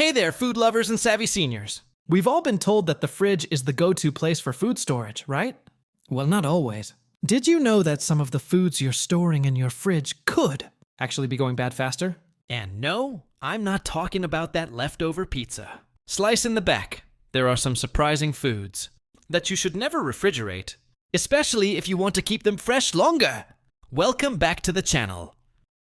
Hey there, food lovers and savvy seniors. We've all been told that the fridge is the go-to place for food storage, right? Well, not always. Did you know that some of the foods you're storing in your fridge could actually be going bad faster? And no, I'm not talking about that leftover pizza. Slice in the back. There are some surprising foods that you should never refrigerate, especially if you want to keep them fresh longer. Welcome back to the channel,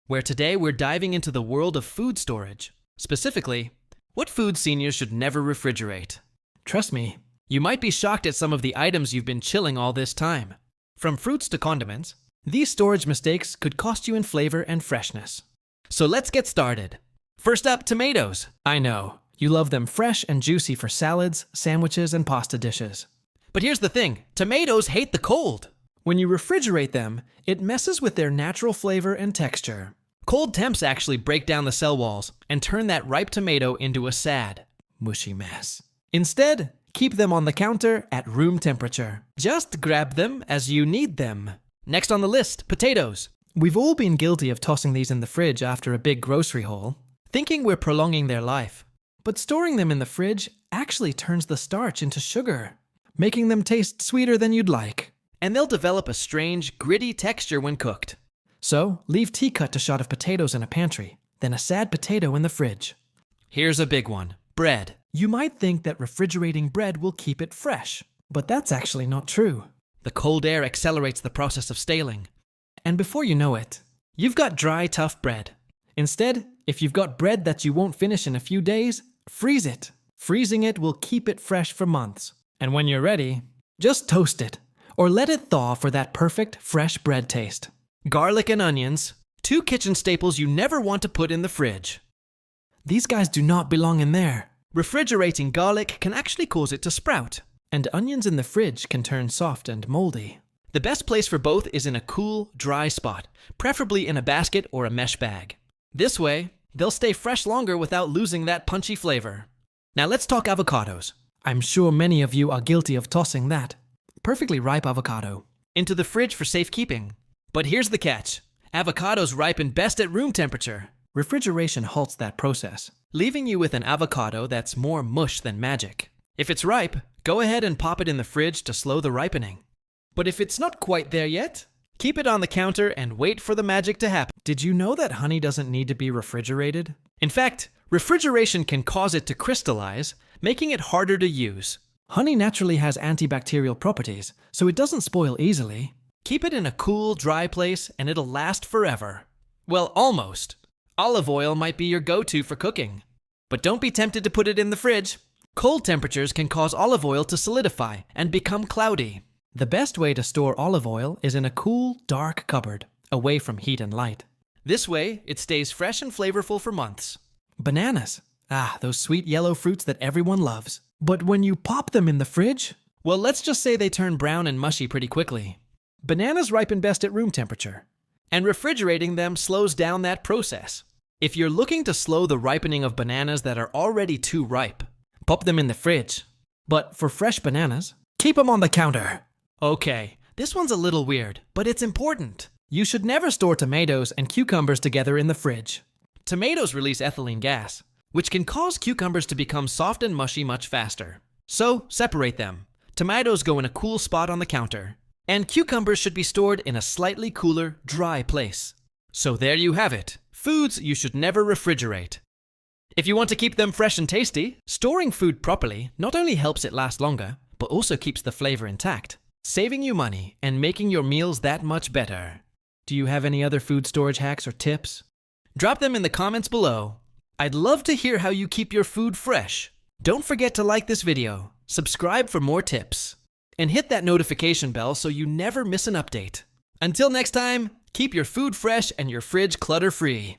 where today we're diving into the world of food storage. Specifically, what foods seniors should never refrigerate. Trust me, you might be shocked at some of the items you've been chilling all this time. From fruits to condiments, these storage mistakes could cost you in flavor and freshness. So let's get started. First up, tomatoes. I know, you love them fresh and juicy for salads, sandwiches, and pasta dishes. But here's the thing, tomatoes hate the cold. When you refrigerate them, it messes with their natural flavor and texture. Cold temps actually break down the cell walls and turn that ripe tomato into a sad, mushy mess. Instead, keep them on the counter at room temperature. Just grab them as you need them. Next on the list, potatoes. We've all been guilty of tossing these in the fridge after a big grocery haul, thinking we're prolonging their life. But storing them in the fridge actually turns the starch into sugar, making them taste sweeter than you'd like. And they'll develop a strange, gritty texture when cooked. So, leave tea-cut to shot of potatoes in a pantry, then a sad potato in the fridge. Here's a big one, bread. You might think that refrigerating bread will keep it fresh, but that's actually not true. The cold air accelerates the process of staling. And before you know it, you've got dry, tough bread. Instead, if you've got bread that you won't finish in a few days, freeze it. Freezing it will keep it fresh for months. And when you're ready, just toast it, or let it thaw for that perfect, fresh bread taste. Garlic and onions, two kitchen staples you never want to put in the fridge. These guys do not belong in there. Refrigerating garlic can actually cause it to sprout, and onions in the fridge can turn soft and moldy. The best place for both is in a cool, dry spot, preferably in a basket or a mesh bag. This way, they'll stay fresh longer without losing that punchy flavor. Now let's talk avocados. I'm sure many of you are guilty of tossing that perfectly ripe avocado into the fridge for safekeeping. But here's the catch. Avocados ripen best at room temperature. Refrigeration halts that process, leaving you with an avocado that's more mush than magic. If it's ripe, go ahead and pop it in the fridge to slow the ripening. But if it's not quite there yet, keep it on the counter and wait for the magic to happen. Did you know that honey doesn't need to be refrigerated? In fact, refrigeration can cause it to crystallize, making it harder to use. Honey naturally has antibacterial properties, so it doesn't spoil easily. Keep it in a cool, dry place and it'll last forever. Well, almost. Olive oil might be your go-to for cooking. But don't be tempted to put it in the fridge. Cold temperatures can cause olive oil to solidify and become cloudy. The best way to store olive oil is in a cool, dark cupboard, away from heat and light. This way, it stays fresh and flavorful for months. Bananas. Those sweet yellow fruits that everyone loves. But when you pop them in the fridge, well, let's just say they turn brown and mushy pretty quickly. Bananas ripen best at room temperature, and refrigerating them slows down that process. If you're looking to slow the ripening of bananas that are already too ripe, pop them in the fridge. But for fresh bananas, keep them on the counter. Okay, this one's a little weird, but it's important. You should never store tomatoes and cucumbers together in the fridge. Tomatoes release ethylene gas, which can cause cucumbers to become soft and mushy much faster. So, separate them. Tomatoes go in a cool spot on the counter, and cucumbers should be stored in a slightly cooler, dry place. So there you have it, foods you should never refrigerate. If you want to keep them fresh and tasty, storing food properly not only helps it last longer, but also keeps the flavor intact, saving you money and making your meals that much better. Do you have any other food storage hacks or tips? Drop them in the comments below. I'd love to hear how you keep your food fresh. Don't forget to like this video, subscribe for more tips, and hit that notification bell so you never miss an update. Until next time, keep your food fresh and your fridge clutter-free.